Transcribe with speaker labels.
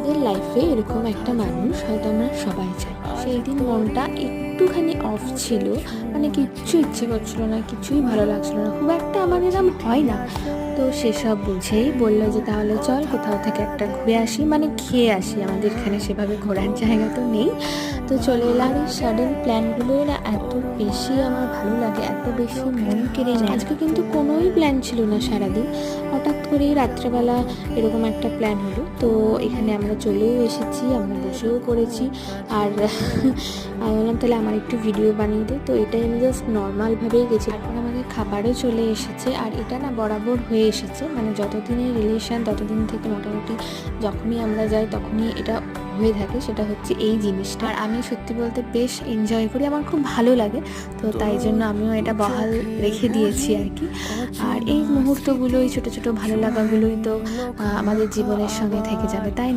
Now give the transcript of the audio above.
Speaker 1: আমাদের লাইফে এরকম একটা মানুষ হয়তো আমরা সবাই চাই। সেই দিন মনটা একটুখানি অফ ছিল, মানে কিচ্ছু ইচ্ছে করছিল না, কিছুই ভালো লাগছিল না, খুব একটা আমার এরম হয় না। তো সেসব বুঝেই বললো যে তাহলে চল কোথাও থেকে একটা ঘুরে আসি, মানে খেয়ে আসি, আমাদের এখানে সেভাবে ঘোরার জায়গা তো নেই। তো চলে এলাম। এই সাডেন প্ল্যানগুলো না এত বেশি আমার ভালো লাগে, এত বেশি মন কেড়ে নেয়। আজকে কিন্তু কোনোই প্ল্যান ছিল না সারাদিন, হঠাৎ করেই রাত্রেবেলা এরকম একটা প্ল্যান হলো। তো এখানে আমরা চলেও এসেছি, আমরা বসেও পড়েছি। আর আমি বললাম তাহলে আমার একটু ভিডিও বানিয়ে দে। তো এটাই আমি জাস্ট নর্মালভাবেই গেছি। তারপর আমাদের খাবারও চলে এসেছে, আর এটা না বরাবর হয়ে এসেছে, মানে যতদিনের রিলেশন ততদিন থেকে মোটামুটি যখনই আমরা যাই তখনই এটা হয়ে থাকে। সেটা হচ্ছে এই জিনিসটা, আর আমি সত্যি বলতে বেশ এনজয় করি, আমার খুব ভালো লাগে। তো তাই জন্য আমিও এটা বহাল রেখে দিয়েছি আর কি। আর এই মুহূর্তগুলো, এই ছোটো ছোটো ভালো লাগাগুলোই তো আমাদের জীবনের সঙ্গে থেকে যাবে, তাই না?